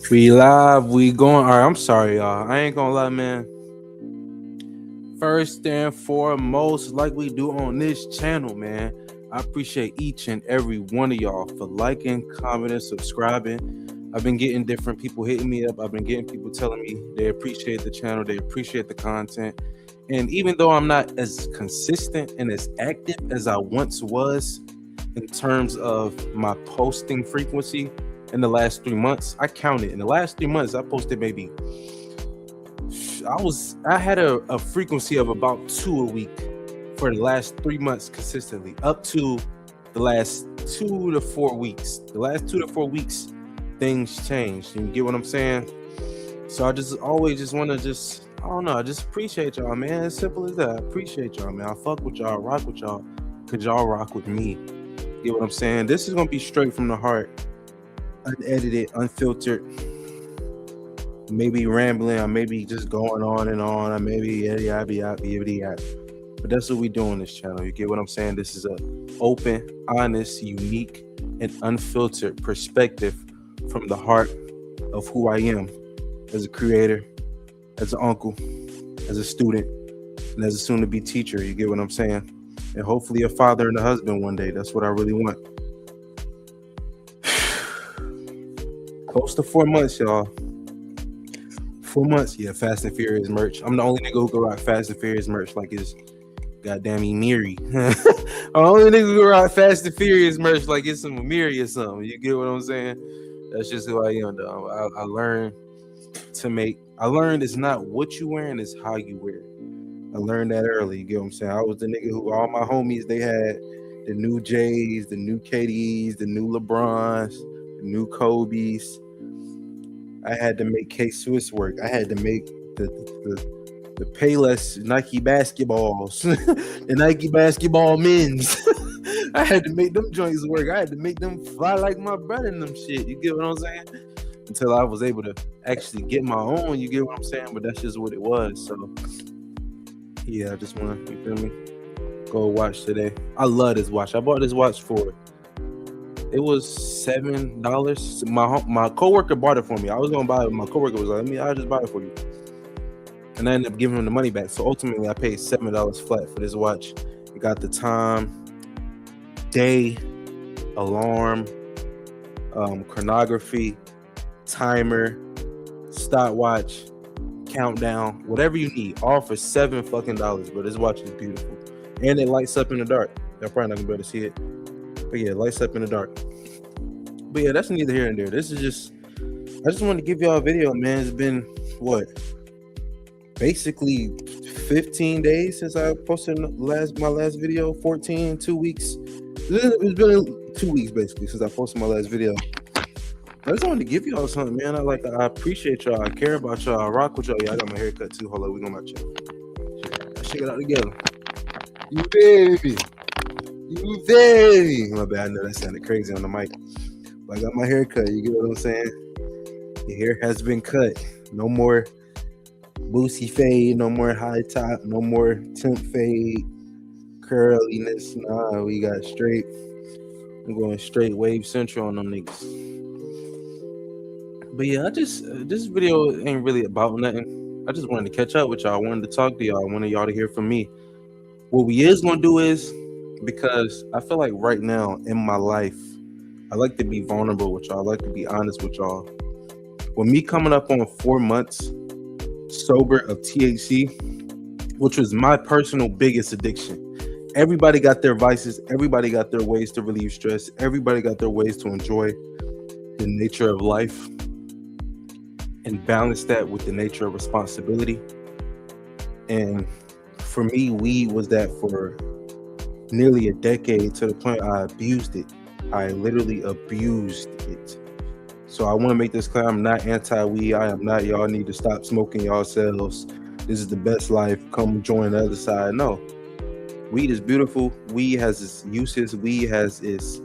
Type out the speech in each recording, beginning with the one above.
We live, we going. All right, I'm sorry, y'all. I ain't gonna lie, man. First and foremost, like we do on this channel, man, I appreciate each and every one of y'all for liking, commenting, subscribing. I've been getting different people hitting me up. I've been getting people telling me they appreciate the channel, they appreciate the content. And even though I'm not as consistent and as active as I once was in terms of my posting frequency in the last 3 months, I counted in the last 3 months, I posted maybe I had a frequency of about 2 a week for the last 3 months consistently, up to the last 2 to 4 weeks. The last 2 to 4 weeks, things changed. You get what I'm saying? So I just always just want to I don't know, I just appreciate y'all, man. As simple as that. I appreciate y'all, man. I fuck with y'all, rock with y'all, cause y'all rock with me. Get what I'm saying? This is gonna be straight from the heart, unedited, unfiltered. Maybe rambling, I may be just going on and on, I may be but that's what we do on this channel. You get what I'm saying? This is a open, honest, unique, and unfiltered perspective from the heart of who I am as a creator, as an uncle, as a student, and as a soon-to-be teacher. You get what I'm saying? And hopefully a father and a husband one day. That's what I really want. Close to 4 months, y'all. 4 months, yeah. Fast and Furious merch. I'm the only nigga who can rock Fast and Furious merch like it's goddamn Miri. I'm the only nigga who can rock Fast and Furious merch like it's some Miri or something. You get what I'm saying? That's just who I am, though. I learned it's not what you wearing, it's how you wear it. I learned that early. You get what I'm saying? I was the nigga who all my homies, they had the new J's, the new KD's, the new LeBrons, the new Kobe's. I had to make K-Swiss work. I had to make the Payless Nike basketballs, the Nike basketball men's. I had to make them joints work. I had to make them fly like my brother and them shit. You get what I'm saying? Until I was able to actually get my own. You get what I'm saying? But that's just what it was. So, yeah, I just want to, you feel me? Go watch today. I love this watch. I bought this watch for... It was $7. My coworker bought it for me. I was gonna buy it. My coworker was like, I'll just buy it for you. And I ended up giving him the money back. So ultimately I paid $7 flat for this watch. It got the time, day, alarm, chronography, timer, stopwatch, countdown, whatever you need, all for $7 fucking dollars. But this watch is beautiful. And it lights up in the dark. Y'all probably not gonna be able to see it. But yeah, lights up in the dark. But yeah, that's neither here and there. This is just, I just wanted to give y'all a video, man. It's been, what, basically 15 days since I posted my last video. 14, 2 weeks. It's been 2 weeks, basically, since I posted my last video. I just wanted to give y'all something, man. I appreciate y'all. I care about y'all. I rock with y'all. Yeah, I got my haircut, too. Hold on, we gonna match it. Let's check it out together. You baby. You baby. My bad, I know that sounded crazy on the mic. But I got my hair cut. You get what I'm saying? Your hair has been cut. No more boosie fade. No more high top. No more temp fade. Curliness. Nah, we got straight. I'm going straight wave central on them niggas. But yeah, this video ain't really about nothing. I just wanted to catch up with y'all. I wanted to talk to y'all. I wanted y'all to hear from me. What we is gonna do is, because I feel like right now in my life, I like to be vulnerable with y'all. I like to be honest with y'all. With me coming up on 4 months sober of THC, which was my personal biggest addiction. Everybody got their vices. Everybody got their ways to relieve stress. Everybody got their ways to enjoy the nature of life and balance that with the nature of responsibility. And for me, weed was that for nearly a decade, to the point I abused it. I literally abused it. So I want to make this clear. I'm not anti-weed. I am not. Y'all need to stop smoking yourselves. This is the best life. Come join the other side. No. Weed is beautiful. Weed has its uses. Weed has its,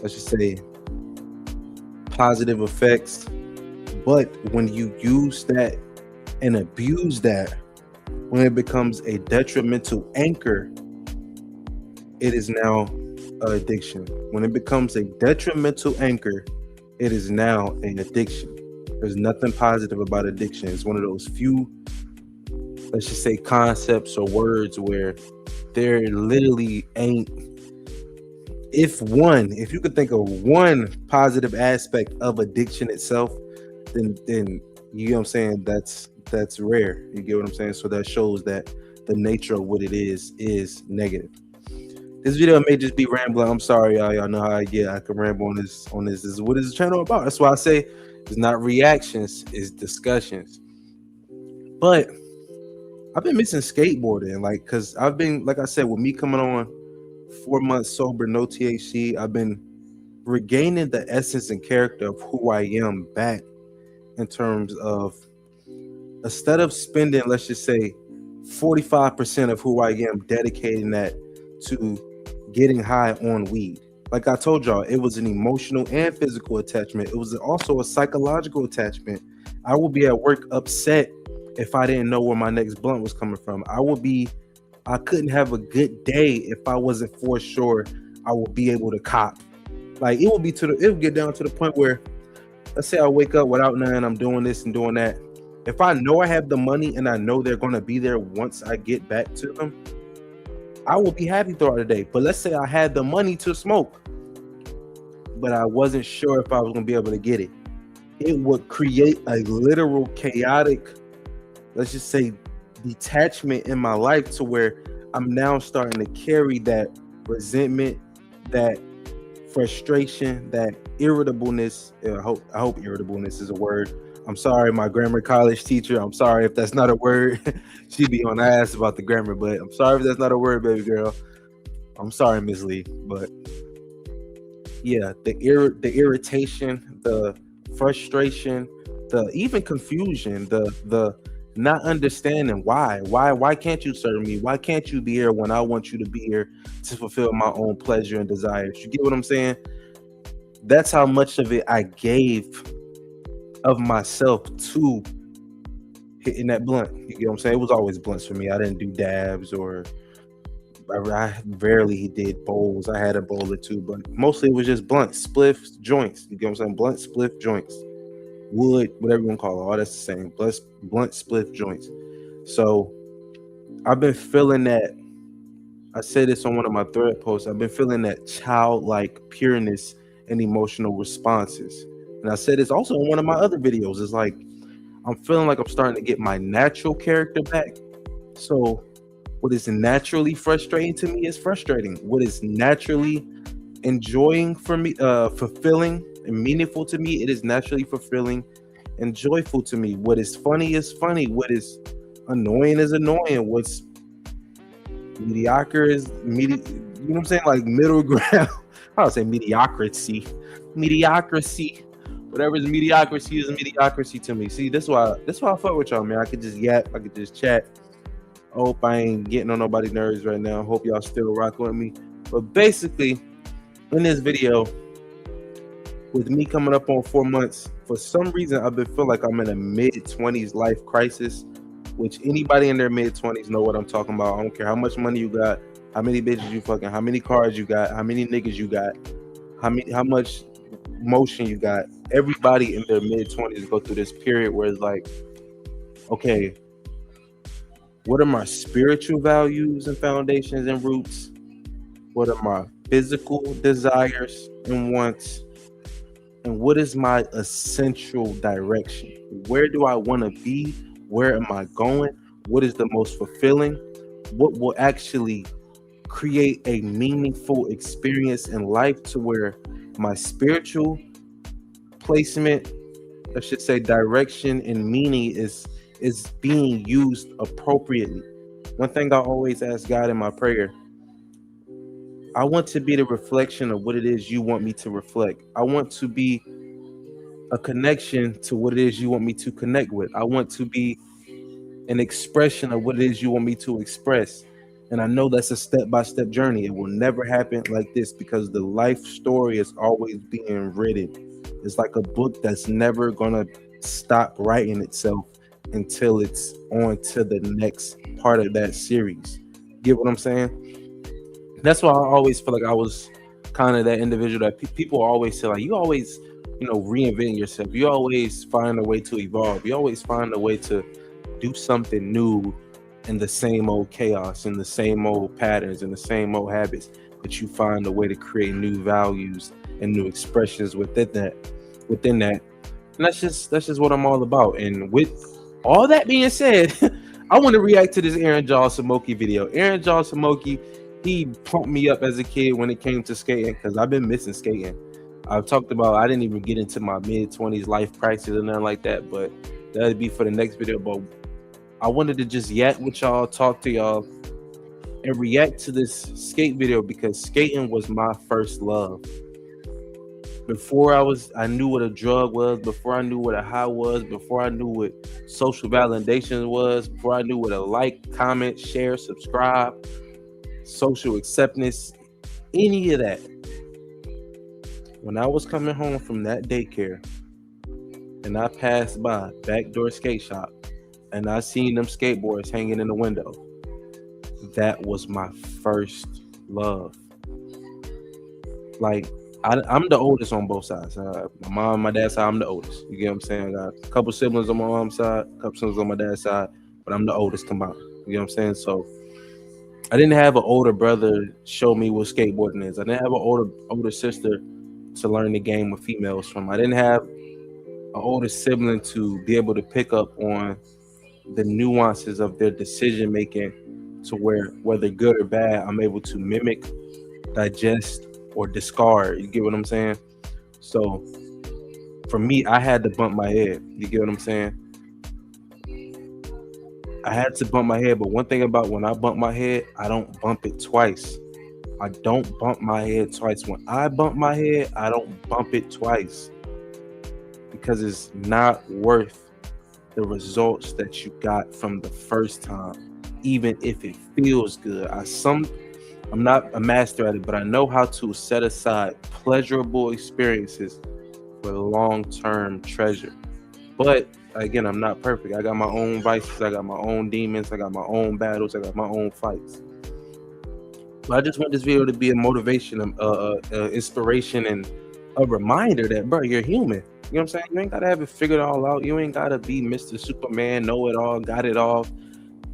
let's just say, positive effects. But when you use that and abuse that, when it becomes a detrimental anchor, it is now an addiction. When it becomes a detrimental anchor, It is now an addiction. There's nothing positive about addiction. It's one of those few, let's just say, concepts or words where there literally ain't, if you could think of one positive aspect of addiction itself, then you know what I'm saying, that's rare. You get what I'm saying? So that shows that the nature of what it is negative. This video may just be rambling. I'm sorry, y'all. Y'all know how I get. I can ramble on this. This is what is the channel about. That's why I say it's not reactions, it's discussions. But I've been missing skateboarding, like, cause I've been, like I said, with me coming on 4 months sober, no THC, I've been regaining the essence and character of who I am back, in terms of, instead of spending, let's just say, 45% of who I am, dedicating that to getting high on weed. Like I told y'all, it was an emotional and physical attachment. It was also a psychological attachment. I would be at work upset if I didn't know where my next blunt was coming from. I couldn't have a good day if I wasn't for sure I would be able to cop. Like, it would get down to the point where, let's say I wake up without none, I'm doing this and doing that. If I know I have the money and I know they're going to be there once I get back to them, I will be happy throughout the day. But let's say I had the money to smoke, but I wasn't sure if I was going to be able to get it. It would create a literal chaotic, let's just say, detachment in my life, to where I'm now starting to carry that resentment, that frustration, that irritableness. I hope irritableness is a word. I'm sorry, my grammar college teacher. I'm sorry if that's not a word. She'd be on ass about the grammar, but I'm sorry if that's not a word, baby girl. I'm sorry, Miss Lee. But yeah, the irritation, the frustration, the even confusion, the not understanding why can't you serve me? Why can't you be here when I want you to be here to fulfill my own pleasure and desires? You get what I'm saying? That's how much of it I gave of myself to hitting that blunt. You get what I'm saying? It was always blunts for me. I didn't do dabs, or I rarely did bowls. I had a bowl or two, but mostly it was just blunts, spliffs, joints. You get what I'm saying? Blunt, spliff, joints, wood, whatever you want to call it. All that's the same. Blunt, spliff, joints. So I've been feeling that. I said this on one of my thread posts. I've been feeling that childlike pureness and emotional responses. And I said this also in one of my other videos. It's like, I'm feeling like I'm starting to get my natural character back. So what is naturally frustrating to me is frustrating. What is naturally enjoying for me, fulfilling and meaningful to me, it is naturally fulfilling and joyful to me. What is funny is funny. What is annoying is annoying. What's mediocre is you know what I'm saying? Like middle ground. I would say mediocrity. Whatever is mediocrity is mediocrity to me. See, that's why I fuck with y'all, man. I could just yap, I could just chat. I hope I ain't getting on nobody's nerves right now. I hope y'all still rocking with me. But basically, in this video, with me coming up on 4 months, for some reason I've been feeling like I'm in a mid-20s life crisis, which anybody in their mid-20s know what I'm talking about. I don't care how much money you got, how many bitches you fucking, how many cars you got, how many niggas you got, how much motion you got. Everybody in their mid-20s go through this period where it's like, okay, what are my spiritual values and foundations and roots? What are my physical desires and wants? And what is my essential direction? Where do I want to be? Where am I going? What is the most fulfilling? What will actually create a meaningful experience in life, to where my spiritual placement, I should say direction and meaning, is being used appropriately. One thing I always ask God in my prayer, I want to be the reflection of what it is you want me to reflect. I want to be a connection to what it is you want me to connect with. I want to be an expression of what it is you want me to express. And I know that's a step-by-step journey. It will never happen like this, because the life story is always being written. It's like a book that's never gonna stop writing itself until it's on to the next part of that series. Get what I'm saying? That's why I always feel like I was kind of that individual that people always say, like, you always reinventing yourself. You always find a way to evolve. You always find a way to do something new in the same old chaos, in the same old patterns, in the same old habits. But you find a way to create new values and new expressions within that. And that's just what I'm all about. And with all that being said, I want to react to this Aaron Jaws Samoki video. Aaron Jaws Samoki, he pumped me up as a kid when it came to skating because I've been missing skating. I've talked about I didn't even get into my mid-20s life crisis or nothing like that, but that'd be for the next video. But I wanted to just yak with y'all, talk to y'all, and react to this skate video because skating was my first love. Before I knew what a drug was, before I knew what a high was, before I knew what social validation was, before I knew what a like, comment, share, subscribe, social acceptance, any of that. When I was coming home from that daycare and I passed by Backdoor Skate Shop and I seen them skateboards hanging in the window, that was my first love. Like, I'm the oldest on both sides. My mom, my dad's side, I'm the oldest. You get what I'm saying? I got a couple siblings on my mom's side, a couple siblings on my dad's side, but I'm the oldest combined. You know what I'm saying? So I didn't have an older brother show me what skateboarding is. I didn't have an older sister to learn the game with females from. I didn't have an older sibling to be able to pick up on the nuances of their decision making to where, whether good or bad, I'm able to mimic, digest, or discard. You get what I'm saying? So for me, I had to bump my head. You get what I'm saying? I had to bump my head, but one thing about when I bump my head, I don't bump it twice. I don't bump my head twice. When I bump my head, I don't bump it twice because it's not worth the results that you got from the first time, even if it feels good. I'm not a master at it, but I know how to set aside pleasurable experiences for long-term treasure. But again, I'm not perfect. I got my own vices. I got my own demons. I got my own battles. I got my own fights. But I just want this video to be a motivation, inspiration, and a reminder that, bro, you're human. You know what I'm saying? You ain't got to have it figured all out. You ain't got to be Mr. Superman, know it all, got it all.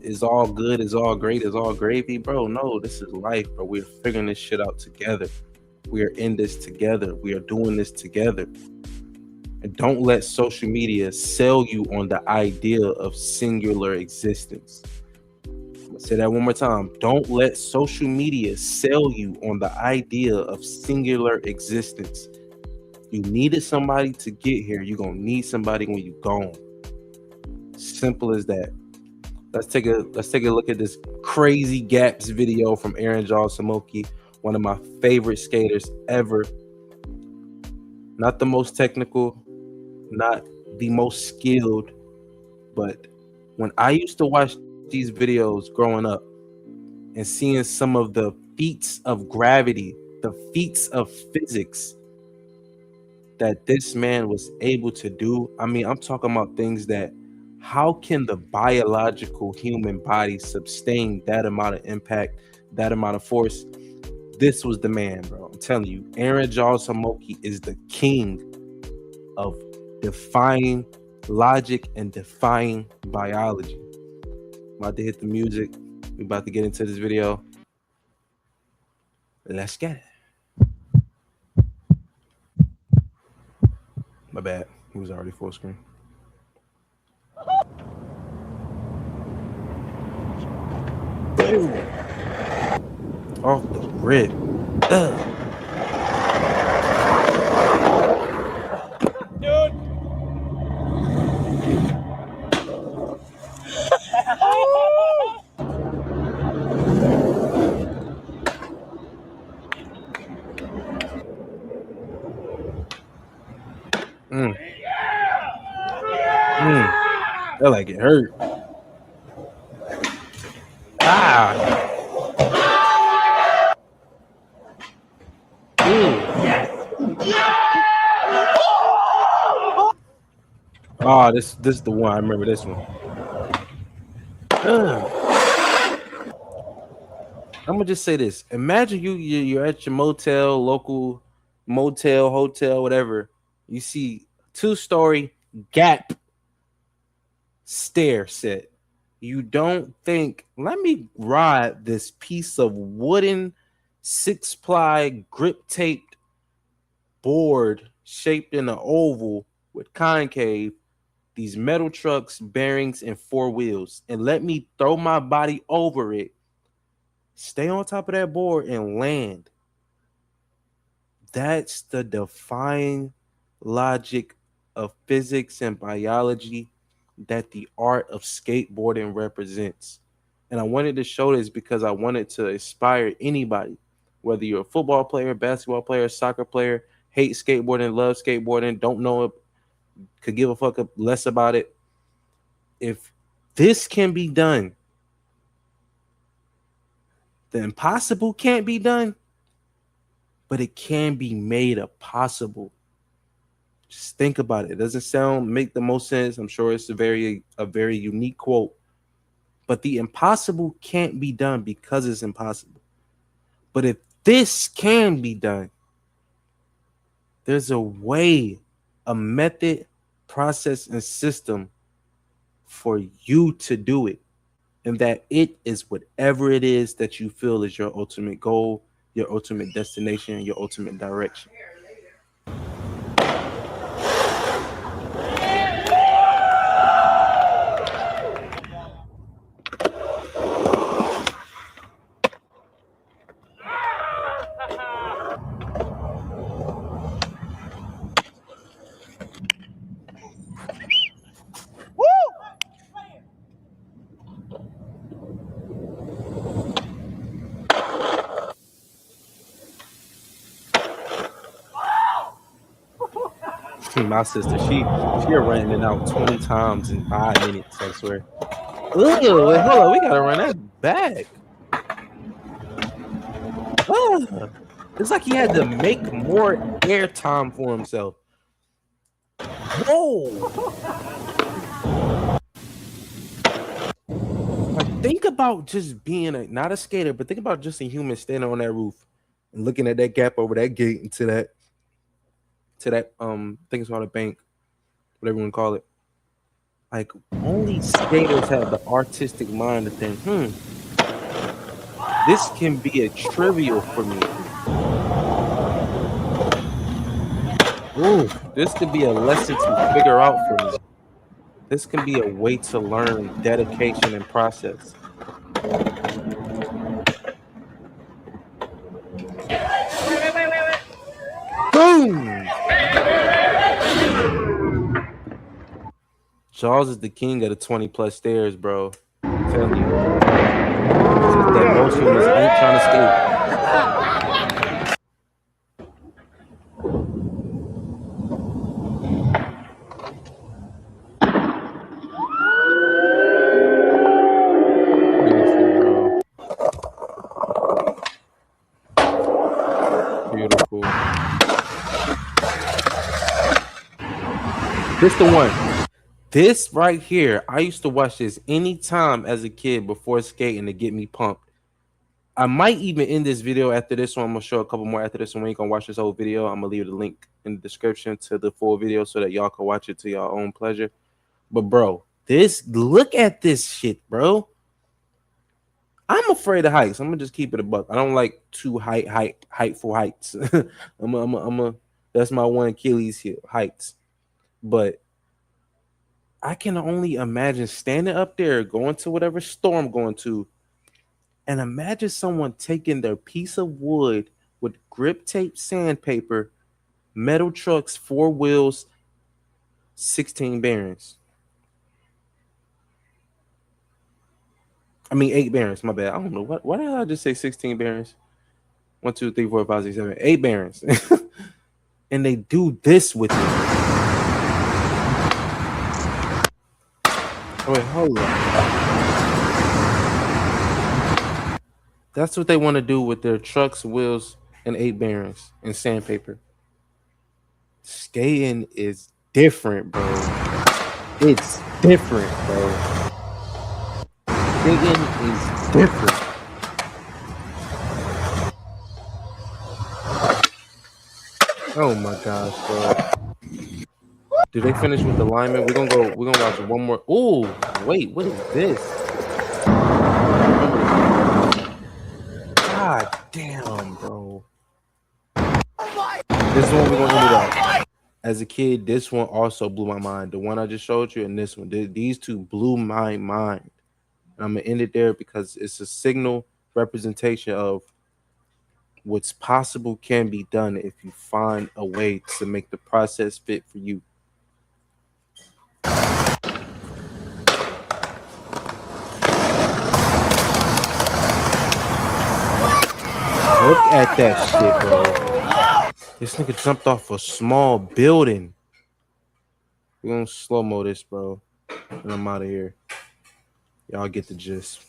It's all good, it's all great, it's all gravy. Bro, no, this is life, bro. We're figuring this shit out together. We are in this together. We are doing this together. And don't let social media sell you on the idea of singular existence. I'm gonna say that one more time. Don't let social media sell you on the idea of singular existence. You needed somebody to get here. You're gonna need somebody when you're gone. Simple as that. Let's take a look at this crazy gaps video from Aaron Jaws Samoki, one of my favorite skaters ever. Not the most technical, not the most skilled, but when I used to watch these videos growing up and seeing some of the feats of gravity, the feats of physics that this man was able to do. I mean, I'm talking about things that, how can the biological human body sustain that amount of impact, that amount of force? This was the man, bro. I'm telling you, Aaron Jaws Samoki is the king of defying logic and defying biology. I'm about to hit the music. We're about to get into this video. Let's get it. My bad. It was already full screen. Boom. Off the rip. Dude. That like it hurt. Oh, this is the one. I remember this one. I'm gonna just say this. Imagine you're at your motel, local motel, hotel, whatever. You see 2-story gap stair set. You don't think, let me ride this piece of wooden 6-ply grip taped board shaped in an oval with concave, these metal trucks, bearings, and 4 wheels, and let me throw my body over it, stay on top of that board, and land. That's the defying logic of physics and biology that the art of skateboarding represents. And I wanted to show this because I wanted to inspire anybody, whether you're a football player, basketball player, soccer player, hate skateboarding, love skateboarding, don't know it, could give a fuck less about it. If this can be done, the impossible can't be done, but it can be made a possible. Just think about it. It doesn't make the most sense. I'm sure it's a very unique quote, but the impossible can't be done because it's impossible. But if this can be done, there's a way, a method, process, and system for you to do it. And that it is whatever it is that you feel is your ultimate goal, your ultimate destination, your ultimate direction. My sister, she ran it out 20 times in 5 minutes, I swear. Ugh, hold on, we gotta run that back. It's like he had to make more airtime for himself. Whoa! Like, think about just being not a skater, but think about just a human standing on that roof and looking at that gap over that gate into that I think it's called a bank, whatever you want to call it. Like, only skaters have the artistic mind to think, this can be a trivial for me. Ooh, this could be a lesson to figure out for me. This can be a way to learn dedication and process. Boom! Jaws is the king of the 20+ stairs, bro. I'm telling you. That most humans ain't trying to skate. Beautiful. This the one. This right here, I used to watch this anytime as a kid before skating to get me pumped. I might even end this video after this one. I'm gonna show a couple more after this one. We ain't gonna watch this whole video. I'm gonna leave the link in the description to the full video so that y'all can watch it to your own pleasure. But bro, look at this shit, bro. I'm afraid of heights. I'm gonna just keep it a buck. I don't like too heightful heights. That's my one Achilles heel, heights. But I can only imagine standing up there, going to whatever store I'm going to, and imagine someone taking their piece of wood with grip tape, sandpaper, metal trucks, 4 wheels, 16 bearings. I mean 8 bearings, my bad. I don't know why did I just say 16 bearings? 1, 2, 3, 4, 5, 6, 7, 8 bearings. And they do this with it. Wait, hold on. That's what they want to do with their trucks, wheels, and 8 bearings and sandpaper. Skating is different, bro. It's different, bro. Skating is different. Oh my gosh, bro. Did they finish with the lineman? We're gonna watch one more. Oh, wait, what is this? God damn, bro. This is one we're gonna end it off. As a kid, this one also blew my mind. The one I just showed you and this one. These two blew my mind. And I'm gonna end it there because it's a signal representation of what's possible can be done if you find a way to make the process fit for you. Look at that shit, bro. This nigga jumped off a small building. We're gonna slow-mo this, bro. And I'm out of here. Y'all get the gist.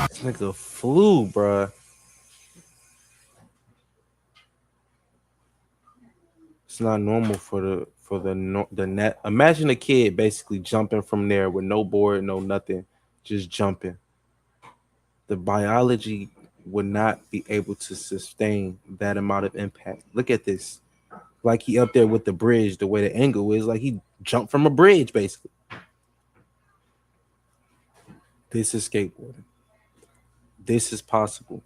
This nigga flew, bruh. It's not normal for the net. Imagine a kid basically jumping from there with no board, no nothing, just jumping. The biology would not be able to sustain that amount of impact. Look at this. Like he up there with the bridge, the way the angle is, like he jumped from a bridge, basically. This is skateboarding. This is possible.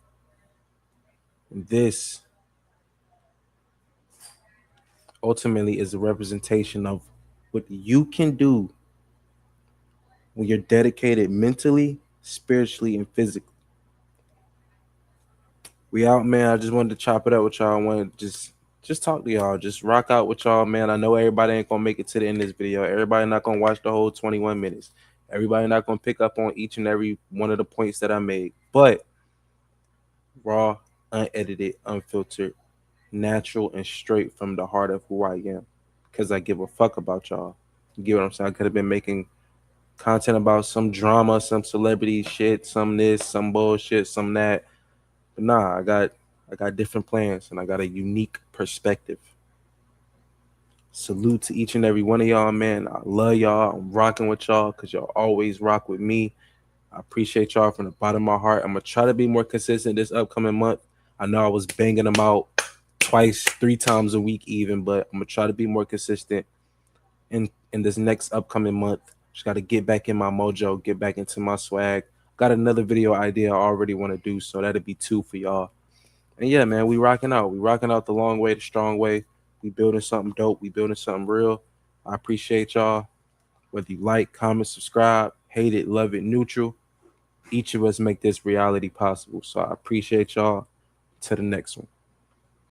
And this ultimately is a representation of what you can do when you're dedicated mentally, spiritually, and physically. We out, man. I just wanted to chop it up with y'all. I wanted to just talk to y'all. Just rock out with y'all, man. I know everybody ain't gonna make it to the end of this video. Everybody not gonna watch the whole 21 minutes. Everybody not gonna pick up on each and every one of the points that I made. But raw, unedited, unfiltered, natural, and straight from the heart of who I am. Because I give a fuck about y'all. You get what I'm saying? I could have been making content about some drama, some celebrity shit, some this, some bullshit, some that. But nah, I got different plans and I got a unique perspective. Salute to each and every one of y'all, man. I love y'all. I'm rocking with y'all because y'all always rock with me. I appreciate y'all from the bottom of my heart. I'm gonna try to be more consistent this upcoming month. I know I was banging them out twice, 3 times a week even, but I'm gonna try to be more consistent in this next upcoming month. Just got to get back in my mojo, get back into my swag. Got another video idea I already want to do, so that'll be 2 for y'all. And yeah, man, we rocking out. We rocking out the long way, the strong way. We building something dope. We building something real. I appreciate y'all. Whether you like, comment, subscribe, hate it, love it, neutral. Each of us make this reality possible. So I appreciate y'all. To the next one.